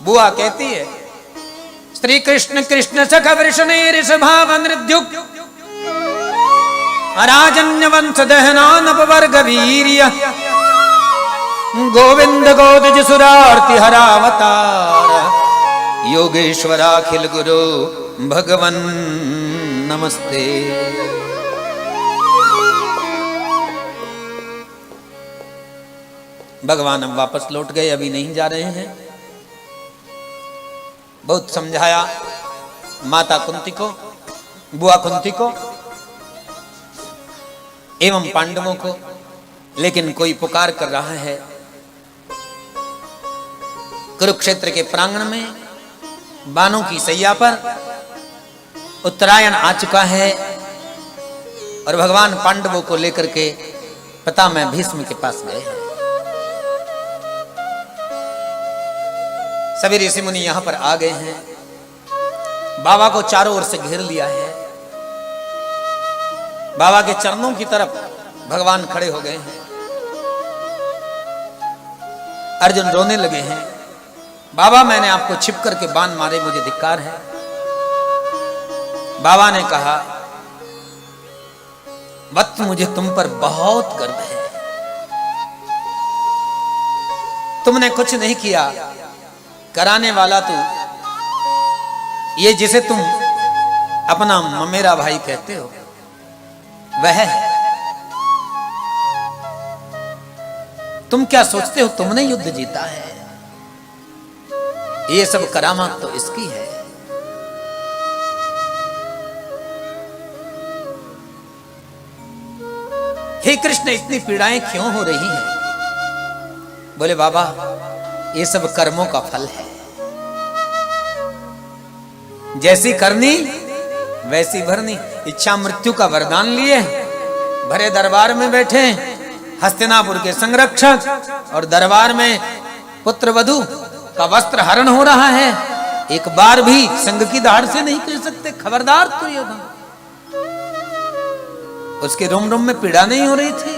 बुआ कहती है, श्री कृष्ण कृष्ण सख वृषणे ऋषभाव नृद्युक राजन्य वंश दहनानपवर्ग वीर्य गोविंद गोदज सुरार्ति हरावतार योगेश्वराखिल गुरु भगवन नमस्ते। भगवान अब वापस लौट गए, अभी नहीं जा रहे हैं। बहुत समझाया माता कुंती को, बुआ कुंती को एवं पांडवों को, लेकिन कोई पुकार कर रहा है। कुरुक्षेत्र के प्रांगण में बाणों की सैया पर उत्तरायण आ चुका है और भगवान पांडवों को लेकर के पितामह भीष्म के पास गए हैं। सभी ऋषि मुनि यहां पर आ गए हैं। बाबा को चारों ओर से घेर लिया है। बाबा के चरणों की तरफ भगवान खड़े हो गए हैं। अर्जुन रोने लगे हैं, बाबा मैंने आपको छिप करके बाण मारे, मुझे धिक्कार है। बाबा ने कहा, वत्स मुझे तुम पर बहुत गर्व है। तुमने कुछ नहीं किया, कराने वाला तू, ये जिसे तुम अपना ममेरा भाई कहते हो वह है। तुम क्या सोचते हो तुमने युद्ध जीता है? ये सब करामात तो इसकी है। हे कृष्ण, इतनी पीड़ाएं क्यों हो रही हैं? बोले बाबा ये सब कर्मों का फल है। जैसी करनी वैसी भरनी। इच्छा मृत्यु का वरदान लिए भरे दरबार में बैठे हस्तिनापुर के संरक्षक, और दरबार में पुत्र वधू का वस्त्र हरण हो रहा है। एक बार भी संग की दहाड़ से नहीं कह सकते खबरदार दुर्योधन। उसके रोम रोम में पीड़ा नहीं हो रही थी?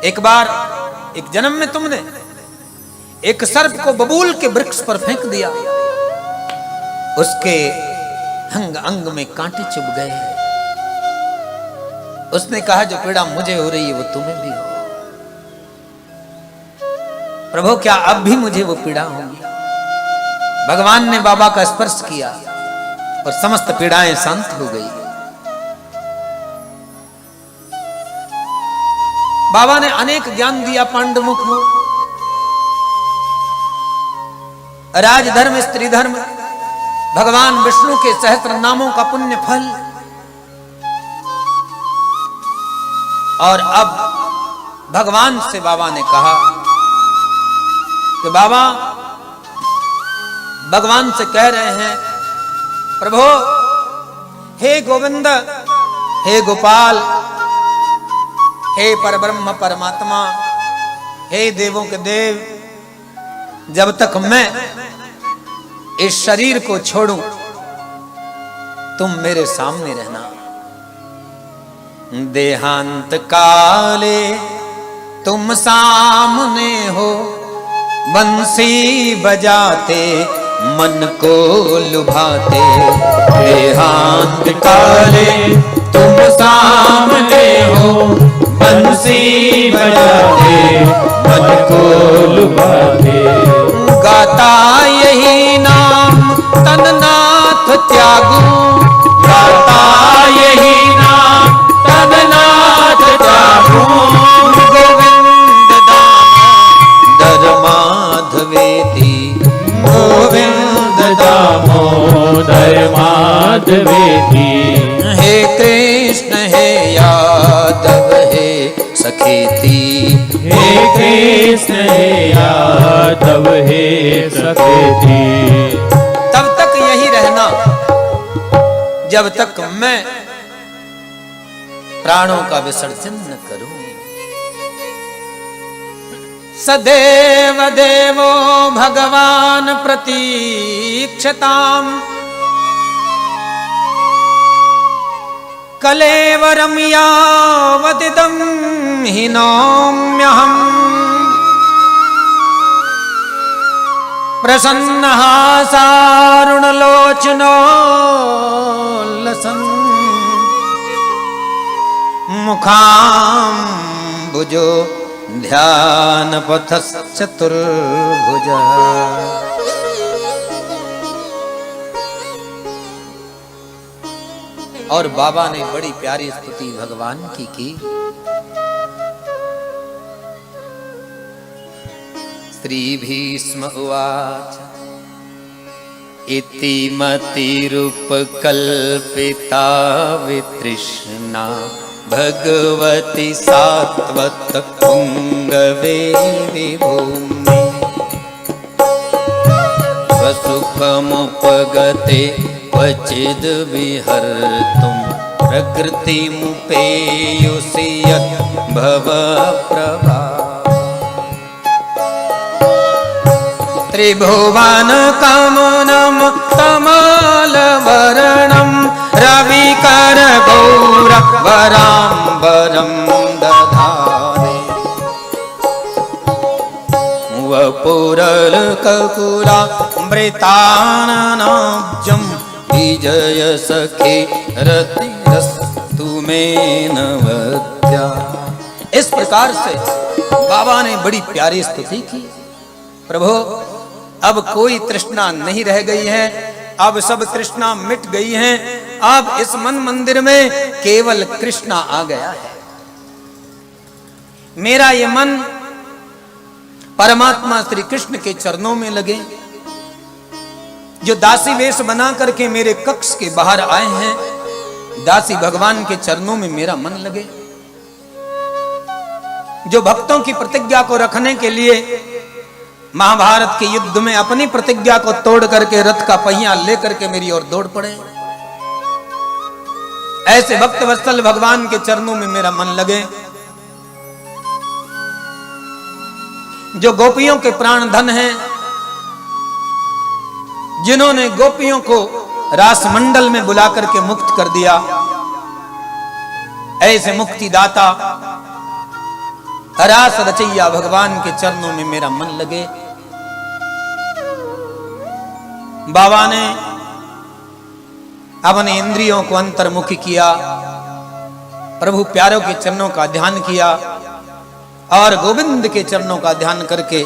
एक बार एक जन्म में तुमने एक सर्प को बबूल के वृक्ष पर फेंक दिया, उसके अंग अंग में कांटे चुभ गए। उसने कहा जो पीड़ा मुझे हो रही है वो तुम्हें भी हो। प्रभु क्या अब भी मुझे वो पीड़ा होगी? भगवान ने बाबा का स्पर्श किया और समस्त पीड़ाएं शांत हो गई। बाबा ने अनेक ज्ञान दिया पांडवों को, राजधर्म, स्त्री धर्म, भगवान विष्णु के सहस्त्र नामों का पुण्य फल। और अब भगवान से बाबा ने कहा कि बाबा भगवान से कह रहे हैं, प्रभु हे गोविंद, हे गोपाल, हे परब्रह्म परमात्मा, हे देवों के देव, जब तक मैं इस शरीर को छोड़ूं तुम मेरे सामने रहना। देहांत काले तुम सामने हो, बंसी बजाते मन को लुभाते। देहांत काले तुम सामने हो, बंसी बजाते मन को लुभाते। गाता यही नाम तननाथ त्यागू, गाता यही नाम तननाथ त्यागू। गोविंद दामोदर माधवेति, गोविंद दामोदर माधवेति। हे कृष्ण हे यादव हे सखेती, हे कृष्ण हे यादव हे सखेती। तब तक यही रहना जब तक मैं प्राणों का विसर्जन न करूं। सदैव देवो भगवान प्रतीक्षताम्, कलेवरं यावदिदं हि नौम्यहम्। प्रसन्न हासारुण लोचनो लसन मुखाम्बुजो ध्यान पथश्चतुर्भुज। और बाबा ने बड़ी प्यारी स्तुति भगवान की। श्री भीष्म उवाच इति मतिरुपकल्पिता वितृष्णा भगवती सात्वत पुंगवे विभूमि स्वसुखमुपगते क्वचिद् विहर्तुं प्रकृतिमुपेयुषि यत् भवप्रभा त्रिभुवन कमनं कमलवर्णं रविकर गौरवराम्बरं दधाने वपुरलककुलामृताननाब्जं विजय सखे रतिरस्तु मे नवद्या। इस प्रकार से बाबा ने बड़ी प्यारी स्तुति की। प्रभु अब कोई तृष्णा नहीं रह गई है, अब सब तृष्णा मिट गई है। अब इस मन मंदिर में केवल कृष्णा आ गया है। मेरा ये मन परमात्मा श्री कृष्ण के चरणों में लगे, जो दासी वेश बना करके मेरे कक्ष के बाहर आए हैं। दासी भगवान के चरणों में मेरा मन लगे, जो भक्तों की प्रतिज्ञा को रखने के लिए महाभारत के युद्ध में अपनी प्रतिज्ञा को तोड़ करके रथ का पहिया लेकर के मेरी ओर दौड़ पड़े। ऐसे भक्त वत्सल भगवान के चरणों में मेरा मन लगे, जो गोपियों के प्राण धन हैं, जिन्होंने गोपियों को रास मंडल में बुला करके मुक्त कर दिया। ऐसे मुक्तिदाता रास रचैया भगवान के चरणों में मेरा मन लगे। बाबा ने अपने इंद्रियों को अंतर्मुखी किया, प्रभु प्यारों के चरणों का ध्यान किया और गोविंद के चरणों का ध्यान करके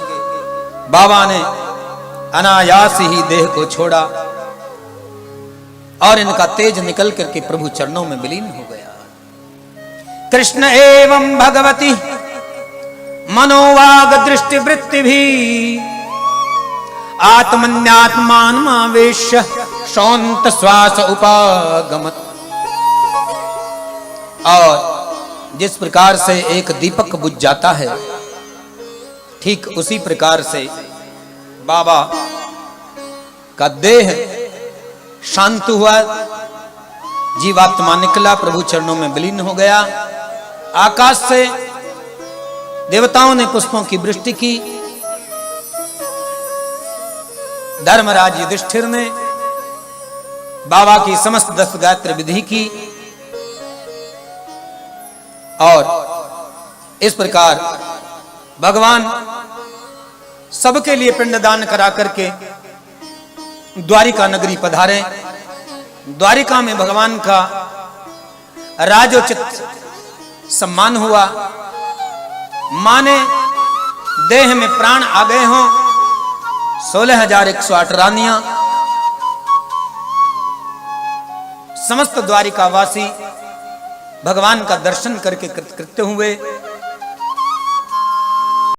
बाबा ने अनायास ही देह को छोड़ा और इनका तेज निकल करके प्रभु चरणों में विलीन हो गया। कृष्ण एवं भगवती मनोवाग दृष्टि वृत्ति भी आत्मन्यात्मानमावेश्य शौन्त श्वास उपागमत। और जिस प्रकार से एक दीपक बुझ जाता है, ठीक उसी प्रकार से बाबा का देह शांत हुआ, जीवात्मा निकला, प्रभु चरणों में विलीन हो गया। आकाश से देवताओं ने पुष्पों की वृष्टि की। धर्मराज युधिष्ठिर ने बाबा की समस्त 10 गायत्री विधि की और इस प्रकार भगवान सबके लिए पिंडदान करा करके द्वारिका नगरी पधारे। द्वारिका में भगवान का राजोचित सम्मान हुआ। माने देह में प्राण आ गए हों 16,108 रानियां। समस्त द्वारिकावासी भगवान का दर्शन करके कृतकृत्य हुए।